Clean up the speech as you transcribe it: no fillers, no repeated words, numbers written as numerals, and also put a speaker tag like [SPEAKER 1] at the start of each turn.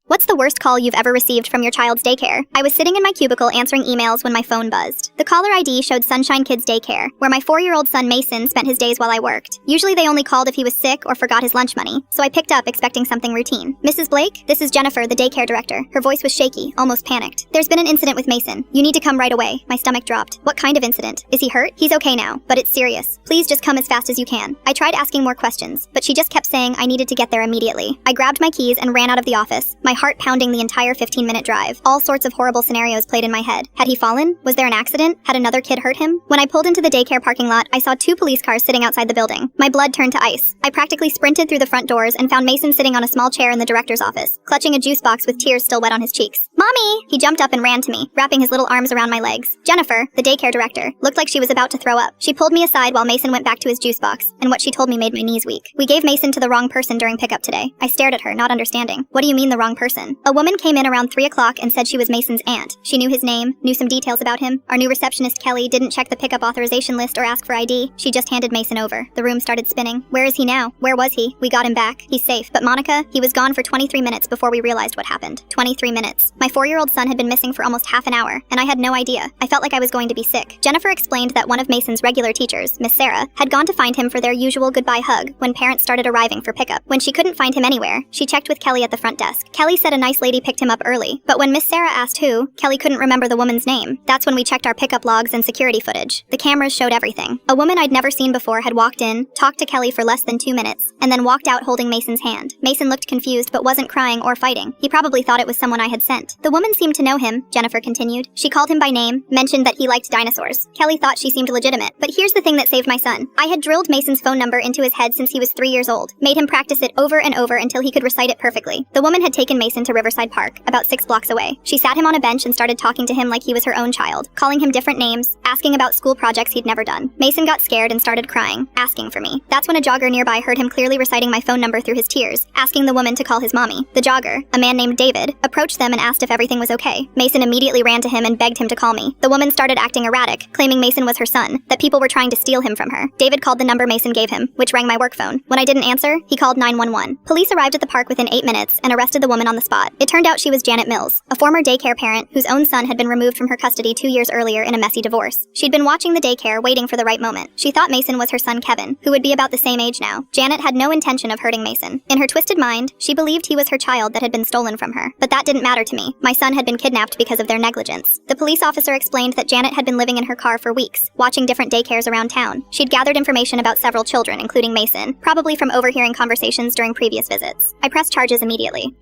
[SPEAKER 1] What's the worst call you've ever received from your child's daycare? I was sitting in my cubicle answering emails when my phone buzzed. The caller ID showed Sunshine Kids Daycare, where my 4-year-old son Mason spent his days while I worked. Usually they only called if he was sick or forgot his lunch money, so I picked up expecting something routine. Mrs. Blake, this is Jennifer, the daycare director. Her voice was shaky, almost panicked. There's been an incident with Mason. You need to come right away. My stomach dropped. What kind of incident? Is he hurt? He's okay now, but it's serious. Please just come as fast as you can. I tried asking more questions, but she just kept saying I needed to get there immediately. I grabbed my keys and ran out of the office, my heart pounding the entire 15-minute drive. All sorts of horrible scenarios played in my head. Had he fallen? Was there an accident? Had another kid hurt him? When I pulled into the daycare parking lot, I saw 2 police cars sitting outside the building. My blood turned to ice. I practically sprinted through the front doors and found Mason sitting on a small chair in the director's office, clutching a juice box with tears still wet on his cheeks. "Mommy!" He jumped up and ran to me, wrapping his little arms around my legs. Jennifer, the daycare director, looked like she was about to throw up. She pulled me aside while Mason went back to his juice box, and what she told me made my knees weak. "We gave Mason to the wrong person during pickup today." I stared at her, not understanding. "What do you mean the wrong person?" A woman came in around 3 o'clock and said she was Mason's aunt. She knew his name, knew some details about him. Our new receptionist, Kelly, didn't check the pickup authorization list or ask for ID. She just handed Mason over. The room started spinning. Where is he now? Where was he? We got him back. He's safe. But Monica, he was gone for 23 minutes before we realized what happened. 23 minutes. My 4-year-old son had been missing for almost half an hour, and I had no idea. I felt like I was going to be sick. Jennifer explained that one of Mason's regular teachers, Miss Sarah, had gone to find him for their usual goodbye hug when parents started arriving for pickup. When she couldn't find him anywhere, she checked with Kelly at the front desk. Kelly said a nice lady picked him up early, but when Miss Sarah asked who, Kelly couldn't remember the woman's name. That's when we checked our pickup logs and security footage. The cameras showed everything. A woman I'd never seen before had walked in, talked to Kelly for less than 2 minutes, and then walked out holding Mason's hand. Mason looked confused but wasn't crying or fighting. He probably thought it was someone I had sent. The woman seemed to know him, Jennifer continued. She called him by name, mentioned that he liked dinosaurs. Kelly thought she seemed legitimate. But here's the thing that saved my son. I had drilled Mason's phone number into his head since he was 3 years old, made him practice it over and over until he could recite it perfectly. The woman had taken Mason to Riverside Park, about 6 blocks away. She sat him on a bench and started talking to him like he was her own child, calling him different names, asking about school projects he'd never done. Mason got scared and started crying, asking for me. That's when a jogger nearby heard him clearly reciting my phone number through his tears, asking the woman to call his mommy. The jogger, a man named David, approached them and asked if everything was okay. Mason immediately ran to him and begged him to call me. The woman started acting erratic, claiming Mason was her son, that people were trying to steal him from her. David called the number Mason gave him, which rang my work phone. When I didn't answer, he called 911. Police arrived at the park within 8 minutes and arrested the woman on the spot. It turned out she was Janet Mills, a former daycare parent whose own son had been removed from her custody 2 years earlier in a messy divorce. She'd been watching the daycare, waiting for the right moment. She thought Mason was her son Kevin, who would be about the same age now. Janet had no intention of hurting Mason. In her twisted mind, she believed he was her child that had been stolen from her. But that didn't matter to me. My son had been kidnapped because of their negligence. The police officer explained that Janet had been living in her car for weeks, watching different daycares around town. She'd gathered information about several children, including Mason, probably from overhearing conversations during previous visits. I pressed charges immediately.